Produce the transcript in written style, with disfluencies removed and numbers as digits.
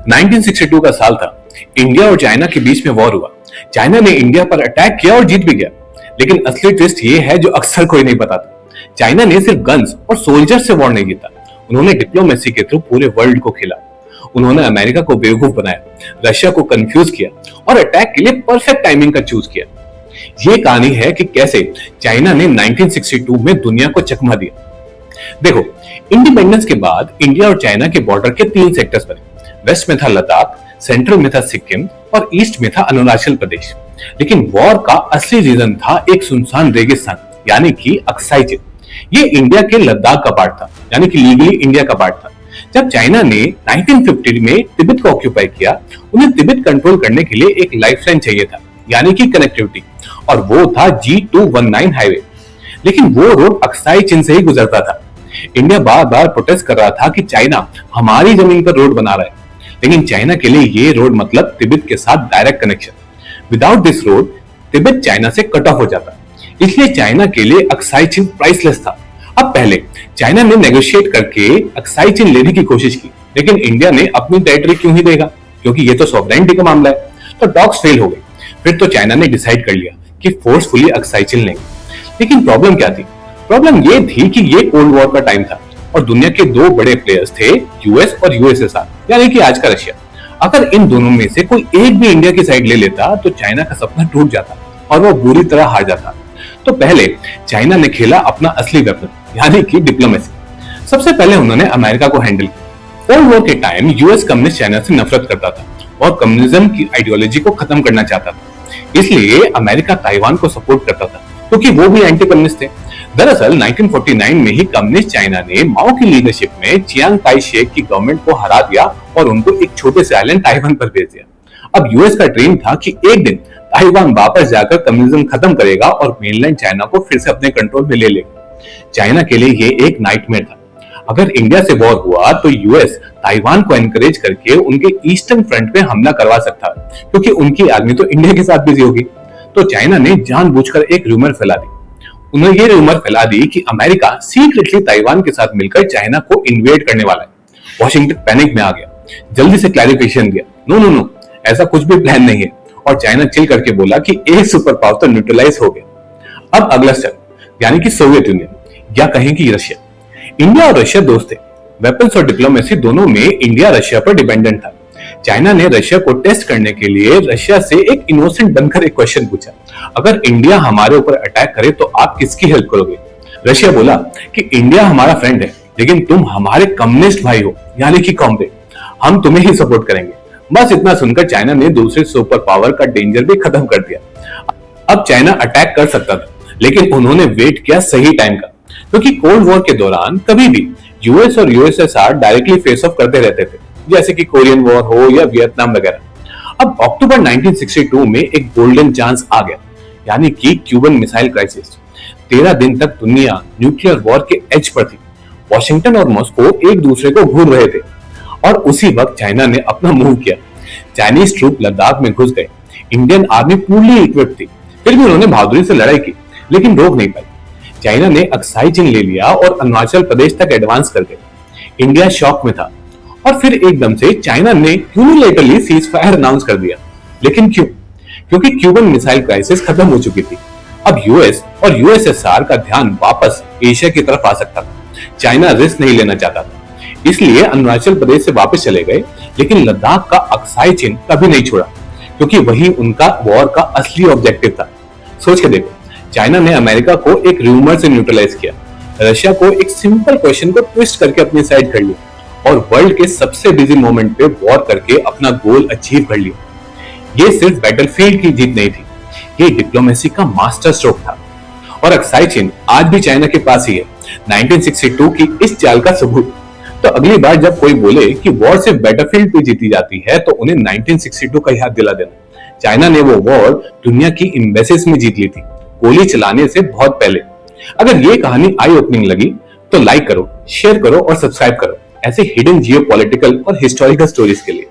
1962 का साल था। इंडिया और चाइना के बीच में वॉर हुआ। चाइना ने इंडिया पर अटैक किया और जीत भी गया। लेकिन असली ट्विस्ट ये है जो अक्सर कोई नहीं बताता। चाइना ने सिर्फ गन्स और सोल्जर से वॉर नहीं जीता, उन्होंने डिप्लोमेसी के थ्रू पूरे वर्ल्ड को खेला। उन्होंने अमेरिका को बेवकूफ बनाया, रशिया को कंफ्यूज किया और अटैक के लिए परफेक्ट टाइमिंग का चूज किया। ये कहानी है कि कैसे चाइना ने 1962 में दुनिया को चकमा दिया। देखो, इंडिपेंडेंस के बाद इंडिया और चाइना के बॉर्डर के 3 सेक्टर्स बने। वेस्ट में था लद्दाख, सेंट्रल में था सिक्किम और ईस्ट में था अरुणाचल प्रदेश। लेकिन वॉर का असली रीजन था एक सुनसान रेगिस्तान, यानी कि अक्साई चिन। ये इंडिया के लद्दाख का पार्ट था, यानी कि लीगली इंडिया का पार्ट था। जब चाइना ने 1950 में तिब्बत को ऑक्यूपाई किया, उन्हें तिब्बत कंट्रोल करने के लिए एक लाइफलाइन चाहिए था, यानी कि कनेक्टिविटी, और वो था G219 हाईवे। लेकिन वो रोड अक्साई चिन से ही गुजरता था। इंडिया बार बार प्रोटेस्ट कर रहा था कि चाइना हमारी जमीन पर रोड बना रहा है, लेकिन चाइना के लिए ये रोड मतलब तिब्बत के साथ direct connection. Without this road Tibet China से कट ऑफ हो जाता, इसलिए चाइना के लिए अक्साई चिन प्राइसलेस था। अब पहले चाइना ने नेगोशिएट करके अक्साई चिन लेने की कोशिश की, लेकिन इंडिया ने अपनी टेरिटरी क्यों ही देगा, क्योंकि ये तो सॉवरेनिटी का मामला है। तो टॉक्स फेल हो गए। फिर तो चाइना ने डिसाइड कर लिया कि फोर्सफुली अक्साई चिन लेंगे। लेकिन प्रॉब्लम क्या थी? प्रॉब्लम ये थी कि ये कोल्ड वॉर का टाइम था और दुनिया के 2 बड़े प्लेयर्स थे, यूएस और यूएसएसआर, यानी कि आज का रशिया। अगर इन दोनों में से कोई एक भी इंडिया की साइड ले लेता तो चाइना का सपना टूट जाता और वो बुरी तरह हार जाता। तो पहले चाइना ने खेला अपना असली वेपन, यानी कि डिप्लोमेसी। सबसे पहले उन्होंने अमेरिका को हैंडल किया। कोल्ड वॉर के टाइम यूएस कम्युनिस्ट चाइना से नफरत करता था और कम्युनिज्म की आइडियोलॉजी को खत्म करना चाहता था। इसलिए अमेरिका ताइवान को सपोर्ट करता था, क्योंकि वो भी एंटी कम्युनिस्ट थे। दरअसल 1949 में ही कम्युनिस्ट चाइना ने माओ की लीडरशिप में चियांग काई शेक की गवर्नमेंट को हरा दिया और उनको एक छोटे से आइलैंड ताइवान पर भेज दिया। अब यूएस का ड्रीम था कि एक दिन ताइवान वापस जाकर कम्युनिज्म खत्म करेगा और मेनलैंड चाइना को फिर से अपने कंट्रोल में ले लेगा। चाइना के लिए ये एक नाइटमेयर था। अगर इंडिया से वॉर हुआ तो यूएस ताइवान को एनकरेज करके उनके ईस्टर्न फ्रंट पे हमला करवा सकता है, क्योंकि उनकी आर्मी तो इंडिया के साथ बिजी होगी। तो चाइना ने जानबूझकर एक रूमर फैला दी। उन्होंने ये रूमर फैला दी कि अमेरिका सीक्रेटली ताइवान के साथ मिलकर चाइना को इन्वेड करने वाला है। वॉशिंगटन पैनिक में आ गया, जल्दी से क्लैरिफिकेशन दिया, नो नो नो, ऐसा कुछ भी प्लान नहीं है। और चाइना चिल करके बोला कि एक सुपर पावर तो न्यूट्रलाइज हो गया। अब अगला स्टेप, यानी कि सोवियत यूनियन, या कहें कि रशिया। इंडिया और रशिया दोस्त थे। वेपन्स और डिप्लोमेसी दोनों में इंडिया रशिया पर डिपेंडेंट था। चाइना ने रशिया को टेस्ट करने के लिए रशिया से एक इनोसेंट बनकर एक क्वेश्चन पूछा, अगर इंडिया हमारे ऊपर अटैक करे तो आप किसकी हेल्प करोगे? रशिया बोला कि इंडिया हमारा फ्रेंड है, लेकिन तुम हमारे कम्युनिस्ट भाई हो, यानी कि कॉमरेड, हम तुम्हें ही सपोर्ट करेंगे। बस इतना सुनकर चाइना ने दूसरे सुपर पावर का डेंजर भी खत्म कर दिया। अब चाइना अटैक कर सकता था, लेकिन उन्होंने वेट किया सही टाइम का, क्योंकि कोल्ड वॉर के दौरान कभी भी यूएस और यूएसएसआर डायरेक्टली फेस ऑफ करते रहते थे, जैसे कि कोरियन वॉर हो या वियतनाम वगैरह। अब अक्टूबर 1962 में एक गोल्डन चांस आ गया, यानी कि क्यूबन मिसाइल क्राइसिस। 13 दिन तक दुनिया न्यूक्लियर वॉर के एज पर थी। वॉशिंगटन और मॉस्को एक दूसरे को घूर रहे थे और उसी वक्त चाइना ने अपना मूव किया। चाइनीज ट्रूप लद्दाख में घुस गए। इंडियन आर्मी पूरी इक्विप्ड थी, फिर भी उन्होंने बहादुरी से लड़ाई की, लेकिन रोक नहीं पाई। चाइना ने अक्साई चिन ले लिया और अरुणाचल प्रदेश तक एडवांस कर गए। इंडिया शॉक में था और फिर एकदम से चाइना ने यूनिलैटरली सीज फायर अनाउंस कर दिया। लेकिन क्यों? क्योंकि क्यूबन मिसाइल क्राइसिस खत्म हो चुकी थी। अब यूएस और यूएसएसआर का ध्यान वापस एशिया की तरफ आ सकता था। चाइना रिस्क नहीं लेना चाहता था, इसलिए अरुणाचल प्रदेश से वापस चले गए, लेकिन लद्दाख का अक्साई चिन कभी नहीं छोड़ा, क्योंकि वही उनका वॉर का असली ऑब्जेक्टिव था। सोच के देखो, चाइना ने अमेरिका को एक रूमर से न्यूट्रलाइज किया, रशिया को एक सिंपल क्वेश्चन को ट्विस्ट करके अपनी साइड कर लिया और वर्ल्ड के सबसे बिजी मोमेंट पे वॉर करके अपना गोल अचीव कर लिया। ये सिर्फ बैटलफील्ड की जीत नहीं थी, ये डिप्लोमेसी का मास्टर स्ट्रोक था। और अक्साई चिन आज भी चाइना के पास ही है, 1962 की इस चाल का सबूत। तो अगली बार जब कोई बोले कि वॉर सिर्फ बैटलफील्ड पे जीती जाती है, तो उन्हें 1962 का याद दिला देना। चाइना ने वो वॉर दुनिया की एम्बेसीज में जीत ली थी, गोली चलाने से बहुत पहले। अगर ये कहानी आई ओपनिंग लगी तो लाइक करो, शेयर करो और सब्सक्राइब करो ऐसे हिडन जियोपॉलिटिकल और हिस्टोरिकल स्टोरीज के लिए।